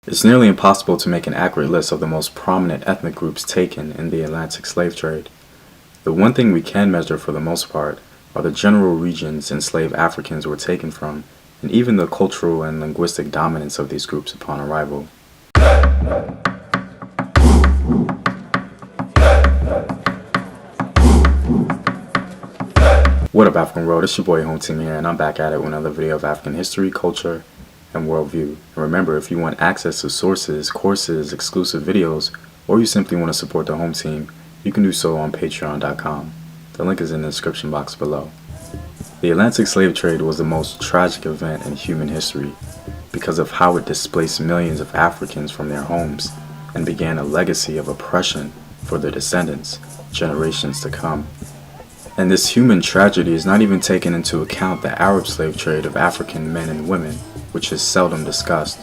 It's nearly impossible to make an accurate list of the most prominent ethnic groups taken in the Atlantic slave trade. The one thing we can measure for the most part are the general regions enslaved Africans were taken from, and even the cultural and linguistic dominance of these groups upon arrival. What up, African world? It's your boy Home Team here, and I'm back at it with another video of African history, culture, and worldview. And remember, if you want access to sources, courses, exclusive videos, or you simply want to support the Home Team, you can do so on patreon.com. The link is in the description box below. The Atlantic slave trade was the most tragic event in human history because of how it displaced millions of Africans from their homes and began a legacy of oppression for their descendants, generations to come. And this human tragedy is not even taken into account the Arab slave trade of African men and women, which is seldom discussed.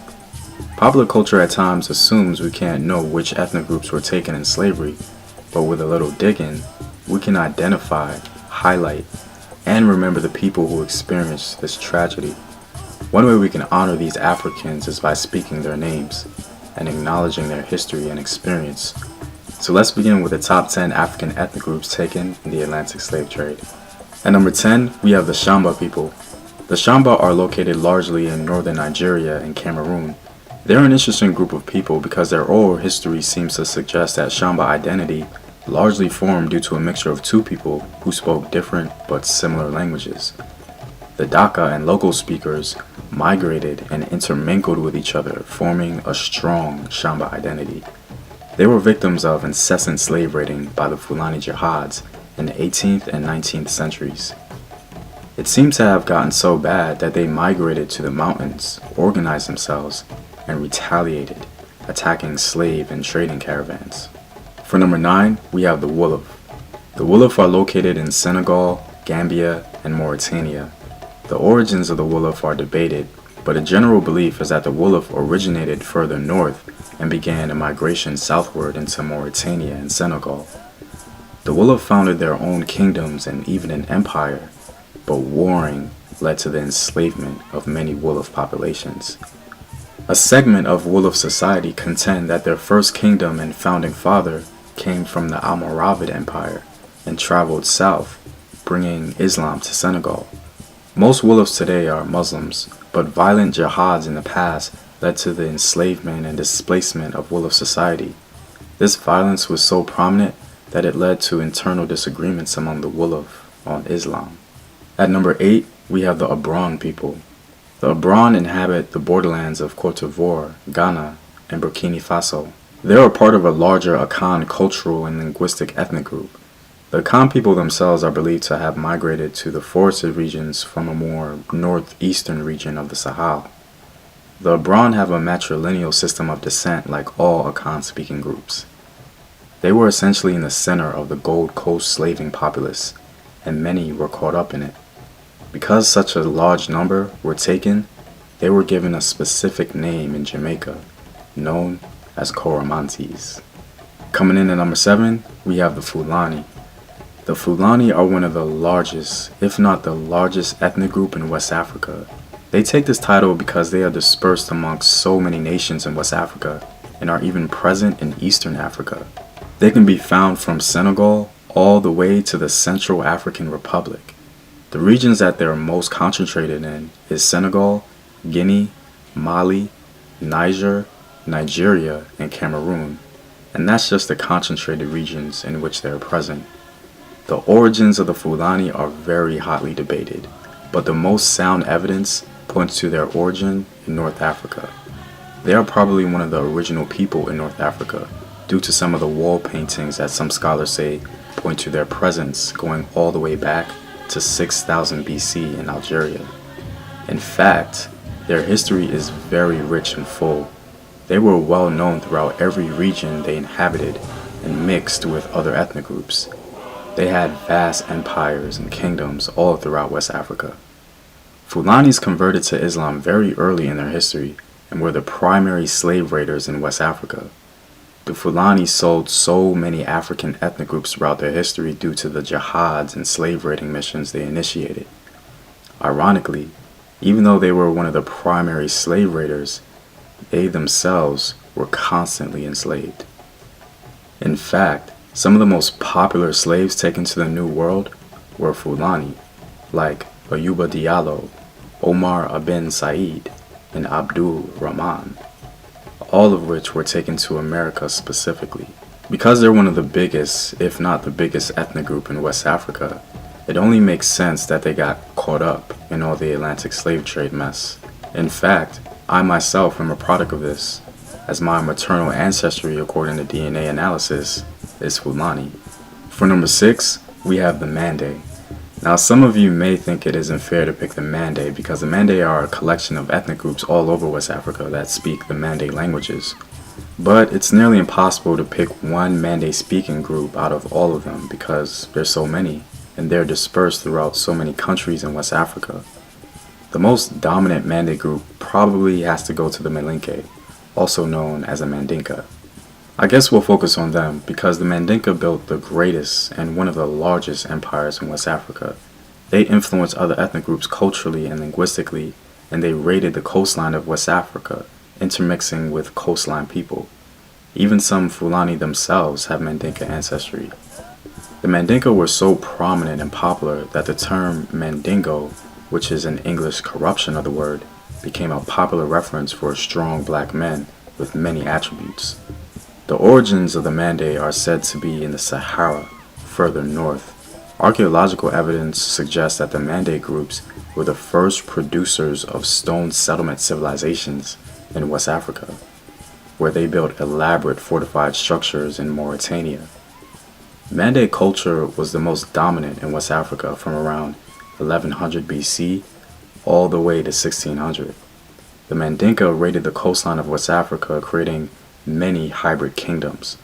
Popular culture at times assumes we can't know which ethnic groups were taken in slavery, but with a little digging, we can identify, highlight, and remember the people who experienced this tragedy. One way we can honor these Africans is by speaking their names and acknowledging their history and experience. So let's begin with the top 10 African ethnic groups taken in the Atlantic slave trade. At number 10, we have the Shamba people. The Shamba are located largely in northern Nigeria and Cameroon. They're an interesting group of people because their oral history seems to suggest that Shamba identity largely formed due to a mixture of two people who spoke different but similar languages. The Daka and local speakers migrated and intermingled with each other, forming a strong Shamba identity. They were victims of incessant slave raiding by the Fulani jihads in the 18th and 19th centuries. It seems to have gotten so bad that they migrated to the mountains, organized themselves, and retaliated, attacking slave and trading caravans. For number 9, we have the Wolof. The Wolof are located in Senegal, Gambia, and Mauritania. The origins of the Wolof are debated, but a general belief is that the Wolof originated further north and began a migration southward into Mauritania and Senegal. The Wolof founded their own kingdoms and even an empire, but warring led to the enslavement of many Wolof populations. A segment of Wolof society contend that their first kingdom and founding father came from the Almoravid Empire and traveled south, bringing Islam to Senegal. Most Wolofs today are Muslims, but violent jihads in the past led to the enslavement and displacement of Wolof society. This violence was so prominent that it led to internal disagreements among the Wolof on Islam. At number 8, we have the Abron people. The Abron inhabit the borderlands of Côte d'Ivoire, Ghana, and Burkina Faso. They are part of a larger Akan cultural and linguistic ethnic group. The Akan people themselves are believed to have migrated to the forested regions from a more northeastern region of the Sahel. The Abron have a matrilineal system of descent like all Akan-speaking groups. They were essentially in the center of the Gold Coast slaving populace, and many were caught up in it. Because such a large number were taken, they were given a specific name in Jamaica, known as Coromantes. Coming in at number 7, we have the Fulani. The Fulani are one of the largest, if not the largest, ethnic group in West Africa. They take this title because they are dispersed amongst so many nations in West Africa and are even present in Eastern Africa. They can be found from Senegal all the way to the Central African Republic. The regions that they're most concentrated in is Senegal, Guinea, Mali, Niger, Nigeria, and Cameroon, and that's just the concentrated regions in which they are present. The origins of the Fulani are very hotly debated, but the most sound evidence points to their origin in North Africa. They are probably one of the original people in North Africa, due to some of the wall paintings that some scholars say point to their presence going all the way back to 6000 BC in Algeria. In fact, their history is very rich and full. They were well known throughout every region they inhabited and mixed with other ethnic groups. They had vast empires and kingdoms all throughout West Africa. Fulanis converted to Islam very early in their history and were the primary slave raiders in West Africa. The Fulani sold so many African ethnic groups throughout their history due to the jihads and slave raiding missions they initiated. Ironically, even though they were one of the primary slave raiders, They themselves were constantly enslaved. In fact, some of the most popular slaves taken to the New World were Fulani, like Ayuba Diallo, Omar Ibn Said, and Abdul Rahman, all of which were taken to America specifically. Because they're one of the biggest, if not the biggest ethnic group in West Africa, it only makes sense that they got caught up in all the Atlantic slave trade mess. In fact, I myself am a product of this, as my maternal ancestry, according to DNA analysis, is Fulani. For number 6, we have the Mande. Now, some of you may think it isn't fair to pick the Mande because the Mande are a collection of ethnic groups all over West Africa that speak the Mande languages. But it's nearly impossible to pick one Mande speaking group out of all of them because there's so many, and they're dispersed throughout so many countries in West Africa. The most dominant Mande group probably has to go to the Malinke, also known as the Mandinka. I guess we'll focus on them because the Mandinka built the greatest and one of the largest empires in West Africa. They influenced other ethnic groups culturally and linguistically, and they raided the coastline of West Africa, intermixing with coastline people. Even some Fulani themselves have Mandinka ancestry. The Mandinka were so prominent and popular that the term Mandingo, which is an English corruption of the word, became a popular reference for strong black men with many attributes. The origins of the Mande are said to be in the Sahara, further north. Archaeological evidence suggests that the Mande groups were the first producers of stone settlement civilizations in West Africa, where they built elaborate fortified structures in Mauritania. Mande culture was the most dominant in West Africa from around 1100 BC all the way to 1600. The Mandinka raided the coastline of West Africa, creating many hybrid kingdoms,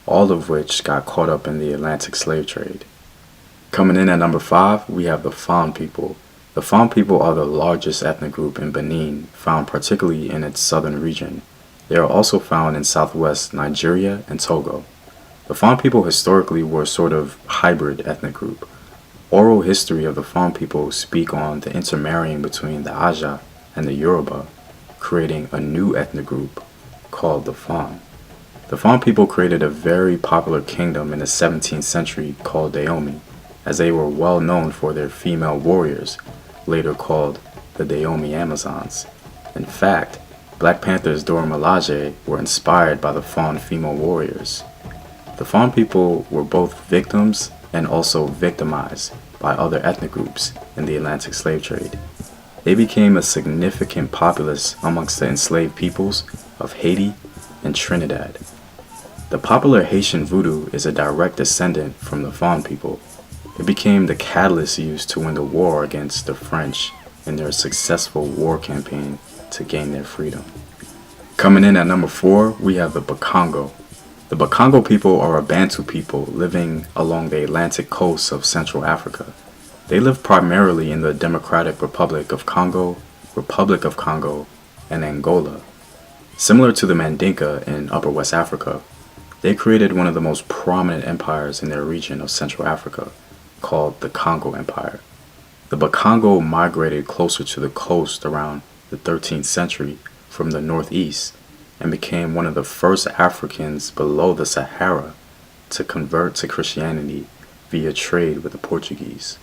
all of which got caught up in the Atlantic slave trade. Coming in at number 5, we have the Fon people. The Fon people are the largest ethnic group in Benin, found particularly in its southern region. They are also found in southwest Nigeria and Togo. The Fon people historically were a sort of hybrid ethnic group. Oral history of the Fon people speak on the intermarrying between the Aja and the Yoruba, creating a new ethnic group called the Fon. The Fon people created a very popular kingdom in the 17th century called Dahomey, as they were well known for their female warriors, later called the Dahomey Amazons. In fact, Black Panther's Dora Milaje were inspired by the Fon female warriors. The Fon people were both victims and also victimized by other ethnic groups in the Atlantic slave trade. They became a significant populace amongst the enslaved peoples of Haiti and Trinidad. The popular Haitian voodoo is a direct descendant from the Fon people. It became the catalyst used to win the war against the French in their successful war campaign to gain their freedom. Coming in at number 4, we have the Bakongo. The Bakongo people are a Bantu people living along the Atlantic coast of Central Africa. They live primarily in the Democratic Republic of Congo, and Angola. Similar to the Mandinka in Upper West Africa, they created one of the most prominent empires in their region of Central Africa, called the Congo Empire. The Bakongo migrated closer to the coast around the 13th century from the northeast and became one of the first Africans below the Sahara to convert to Christianity via trade with the Portuguese.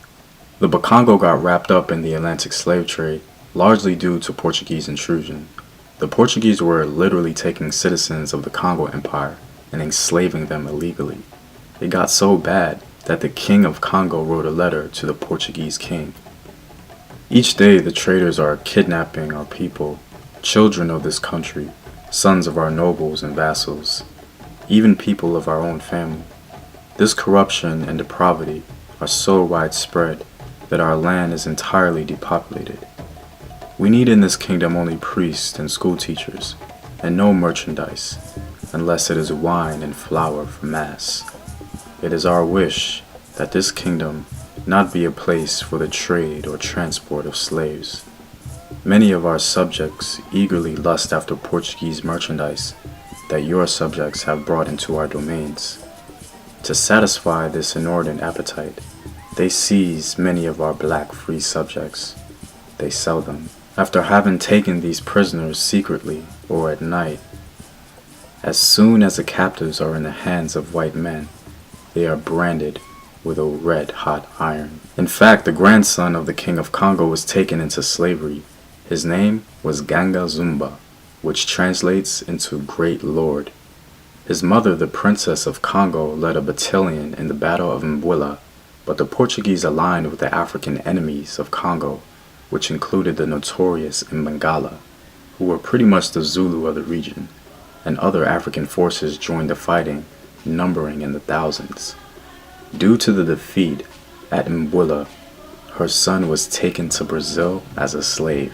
The Bakongo got wrapped up in the Atlantic slave trade largely due to Portuguese intrusion. The Portuguese were literally taking citizens of the Congo Empire and enslaving them illegally. It got so bad that the king of Congo wrote a letter to the Portuguese king. Each day the traders are kidnapping our people, children of this country, sons of our nobles and vassals, even people of our own family. This corruption and depravity are so widespread that our land is entirely depopulated. We need in this kingdom only priests and school teachers, and no merchandise, unless it is wine and flour for mass. It is our wish that this kingdom not be a place for the trade or transport of slaves. Many of our subjects eagerly lust after Portuguese merchandise that your subjects have brought into our domains. To satisfy this inordinate appetite, they seize many of our black free subjects. They sell them After having taken these prisoners secretly or at night, as soon as the captives are in the hands of white men, they are branded with a red-hot iron. In fact, the grandson of the king of Congo was taken into slavery. His name was Ganga Zumba, which translates into Great Lord. His mother, the Princess of Congo, led a battalion in the Battle of Mbwilla, but the Portuguese aligned with the African enemies of Congo, which included the notorious Mbangala, who were pretty much the Zulu of the region, and other African forces joined the fighting, numbering in the thousands. Due to the defeat at Mbwilla, her son was taken to Brazil as a slave.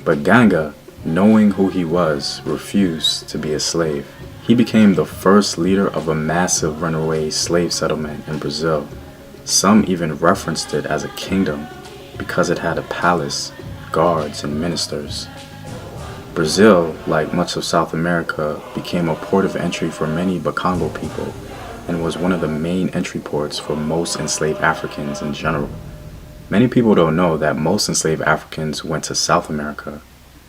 But Ganga, knowing who he was, refused to be a slave. He became the first leader of a massive runaway slave settlement in Brazil. Some even referenced it as a kingdom because it had a palace, guards, and ministers. Brazil, like much of South America, became a port of entry for many Bakongo people and was one of the main entry ports for most enslaved Africans in general. Many people don't know that most enslaved Africans went to South America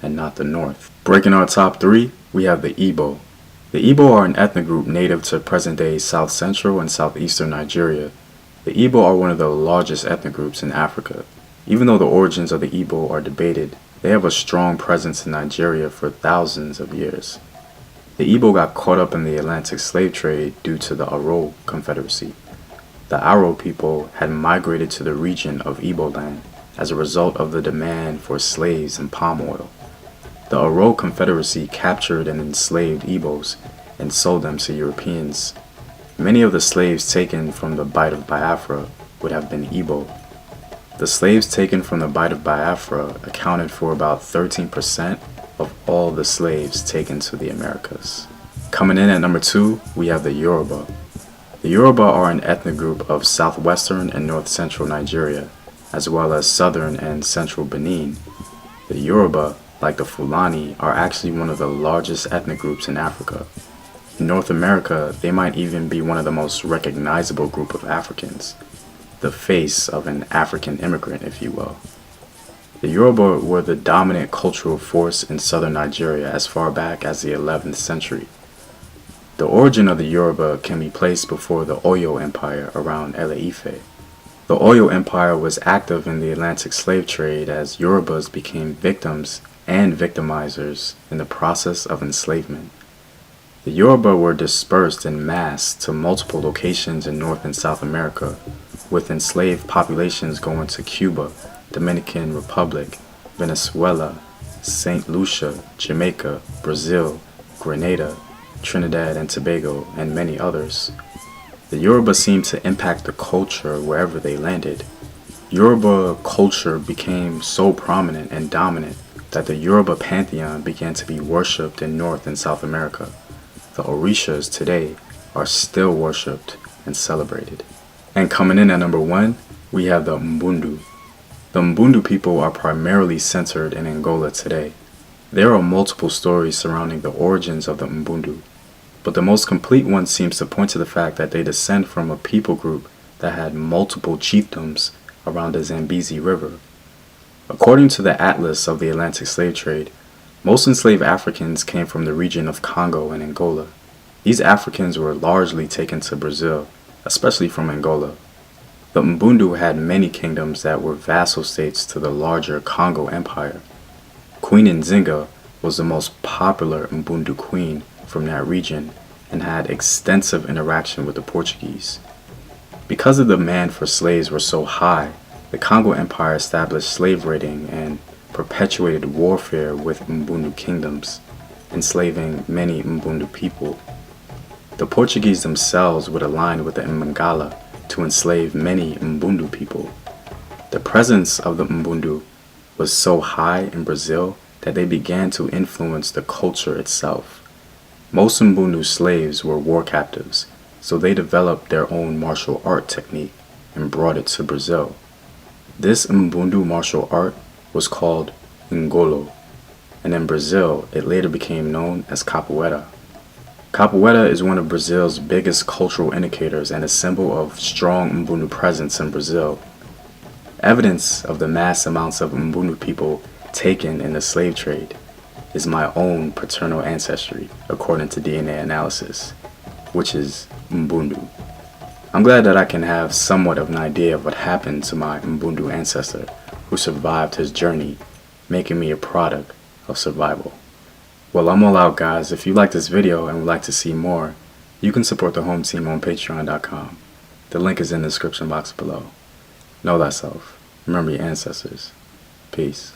and not the North. Breaking our top 3, we have the Igbo. The Igbo are an ethnic group native to present-day South Central and Southeastern Nigeria. The Igbo are one of the largest ethnic groups in Africa. Even though the origins of the Igbo are debated, they have a strong presence in Nigeria for thousands of years. The Igbo got caught up in the Atlantic slave trade due to the Aro Confederacy. The Aro people had migrated to the region of Igbo land as a result of the demand for slaves and palm oil. The Aro Confederacy captured and enslaved Igbos and sold them to Europeans. Many of the slaves taken from the Bight of Biafra would have been Igbo. The slaves taken from the Bight of Biafra accounted for about 13% of all the slaves taken to the Americas. Coming in at number 2, we have the Yoruba. The Yoruba are an ethnic group of southwestern and north-central Nigeria, as well as southern and central Benin. The Yoruba, like the Fulani, are actually one of the largest ethnic groups in Africa. In North America, they might even be one of the most recognizable group of Africans, the face of an African immigrant, if you will. The Yoruba were the dominant cultural force in southern Nigeria as far back as the 11th century. The origin of the Yoruba can be placed before the Oyo Empire around Ele-Ife. The Oyo Empire was active in the Atlantic slave trade as Yorubas became victims and victimizers in the process of enslavement. The Yoruba were dispersed en masse to multiple locations in North and South America, with enslaved populations going to Cuba, Dominican Republic, Venezuela, St. Lucia, Jamaica, Brazil, Grenada, Trinidad and Tobago, and many others. The Yoruba seemed to impact the culture wherever they landed. Yoruba culture became so prominent and dominant that the Yoruba pantheon began to be worshipped in North and South America. The Orishas today are still worshipped and celebrated. And coming in at number 1, we have the Mbundu. The Mbundu people are primarily centered in Angola today. There are multiple stories surrounding the origins of the Mbundu, but the most complete one seems to point to the fact that they descend from a people group that had multiple chiefdoms around the Zambezi River. According to the Atlas of the Atlantic slave trade, most enslaved Africans came from the region of Congo and Angola. These Africans were largely taken to Brazil, especially from Angola. The Mbundu had many kingdoms that were vassal states to the larger Congo Empire. Queen Nzinga was the most popular Mbundu queen from that region and had extensive interaction with the Portuguese. Because the demand for slaves were so high, the Congo Empire established slave raiding and perpetuated warfare with Mbundu kingdoms, enslaving many Mbundu people. The Portuguese themselves would align with the Mbangala to enslave many Mbundu people. The presence of the Mbundu was so high in Brazil that they began to influence the culture itself. Most Mbundu slaves were war captives, so they developed their own martial art technique and brought it to Brazil. This Mbundu martial art was called Ngolo, and in Brazil it later became known as Capoeira. Capoeira is one of Brazil's biggest cultural indicators and a symbol of strong Mbundu presence in Brazil. Evidence of the mass amounts of Mbundu people taken in the slave trade is my own paternal ancestry, according to DNA analysis, which is Mbundu. I'm glad that I can have somewhat of an idea of what happened to my Mbundu ancestor who survived his journey, making me a product of survival. Well, I'm all out, guys. If you like this video and would like to see more, you can support the home team on patreon.com. The link is in the description box below. Know thyself. Remember your ancestors. Peace.